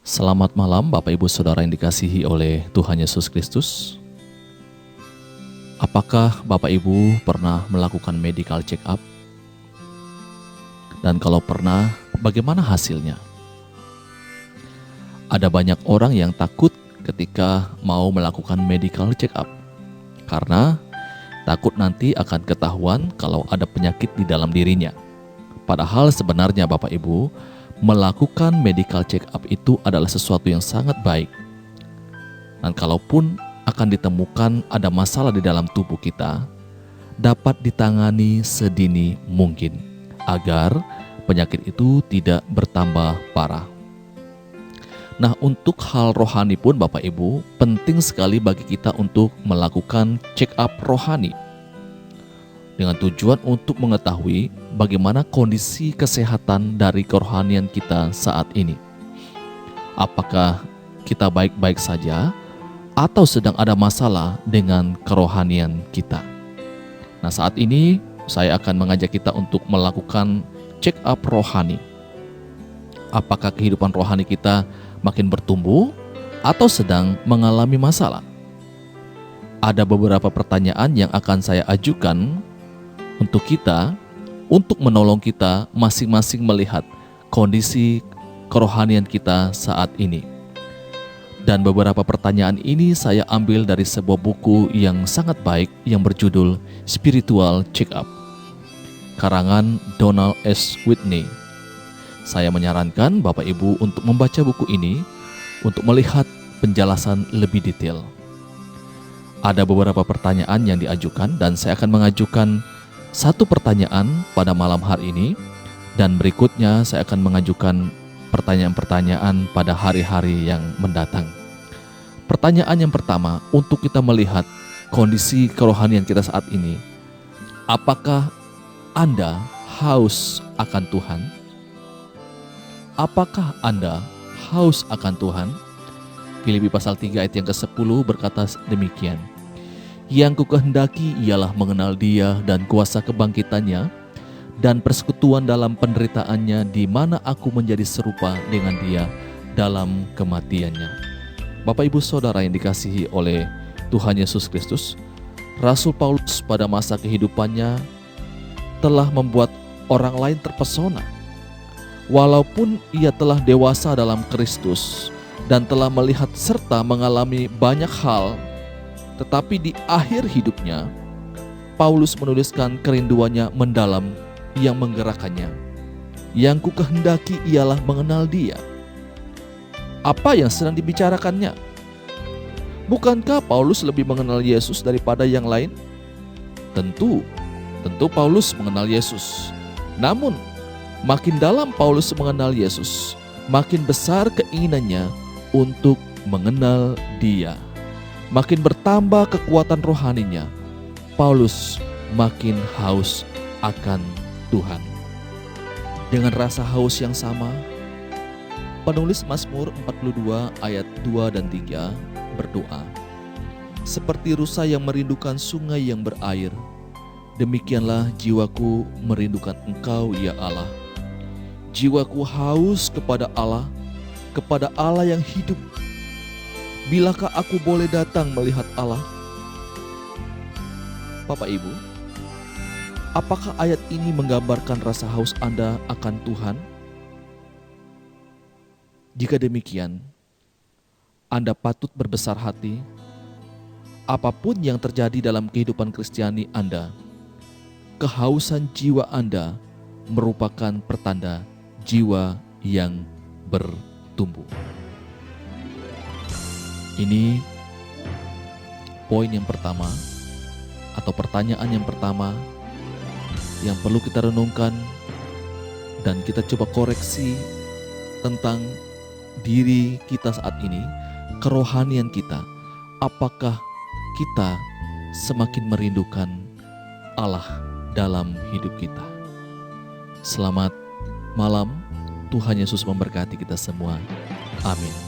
Selamat malam Bapak Ibu Saudara yang dikasihi oleh Tuhan Yesus Kristus. Apakah Bapak Ibu pernah melakukan medical check up? Dan kalau pernah, bagaimana hasilnya? Ada banyak orang yang takut ketika mau melakukan medical check up karena takut nanti akan ketahuan kalau ada penyakit di dalam dirinya. Padahal sebenarnya Bapak Ibu, melakukan medical check up itu adalah sesuatu yang sangat baik. Dan kalaupun akan ditemukan ada masalah di dalam tubuh kita, dapat ditangani sedini mungkin agar penyakit itu tidak bertambah parah. Nah, untuk hal rohani pun Bapak Ibu, penting sekali bagi kita untuk melakukan check up rohani dengan tujuan untuk mengetahui bagaimana kondisi kesehatan dari kerohanian kita saat ini. Apakah kita baik-baik saja atau sedang ada masalah dengan kerohanian kita? Nah, saat ini saya akan mengajak kita untuk melakukan check up rohani. Apakah kehidupan rohani kita makin bertumbuh atau sedang mengalami masalah? Ada beberapa pertanyaan yang akan saya ajukan untuk menolong kita masing-masing melihat kondisi kerohanian kita saat ini. Dan beberapa pertanyaan ini saya ambil dari sebuah buku yang sangat baik yang berjudul Spiritual Check-up, karangan Donald S. Whitney. Saya menyarankan Bapak Ibu untuk membaca buku ini untuk melihat penjelasan lebih detail. Ada beberapa pertanyaan yang diajukan dan saya akan mengajukan satu pertanyaan pada malam hari ini, dan berikutnya saya akan mengajukan pertanyaan-pertanyaan pada hari-hari yang mendatang. Pertanyaan yang pertama, untuk kita melihat kondisi kerohanian kita saat ini. Apakah Anda haus akan Tuhan? Apakah Anda haus akan Tuhan? Filipi pasal 3 ayat yang ke-10 berkata demikian. Yang kukehendaki ialah mengenal Dia dan kuasa kebangkitannya dan persekutuan dalam penderitaannya, di mana aku menjadi serupa dengan Dia dalam kematiannya. Bapak Ibu Saudara yang dikasihi oleh Tuhan Yesus Kristus, Rasul Paulus pada masa kehidupannya telah membuat orang lain terpesona. Walaupun ia telah dewasa dalam Kristus dan telah melihat serta mengalami banyak hal, tetapi di akhir hidupnya, Paulus menuliskan kerinduannya mendalam yang menggerakkannya. Yang kukehendaki ialah mengenal Dia. Apa yang sedang dibicarakannya? Bukankah Paulus lebih mengenal Yesus daripada yang lain? Tentu Paulus mengenal Yesus. Namun, makin dalam Paulus mengenal Yesus, makin besar keinginannya untuk mengenal Dia. Makin bertambah kekuatan rohaninya, Paulus makin haus akan Tuhan. Dengan rasa haus yang sama, penulis Mazmur 42 ayat 2 dan 3 berdoa, seperti rusa yang merindukan sungai yang berair, demikianlah jiwaku merindukan Engkau ya Allah. Jiwaku haus kepada Allah yang hidup. Bilakah aku boleh datang melihat Allah? Bapak Ibu, apakah ayat ini menggambarkan rasa haus Anda akan Tuhan? Jika demikian, Anda patut berbesar hati. Apapun yang terjadi dalam kehidupan Kristiani Anda, kehausan jiwa Anda merupakan pertanda jiwa yang bertumbuh. Ini poin yang pertama atau pertanyaan yang pertama yang perlu kita renungkan dan kita coba koreksi tentang diri kita saat ini, kerohanian kita. Apakah kita semakin merindukan Allah dalam hidup kita? Selamat malam, Tuhan Yesus memberkati kita semua. Amin.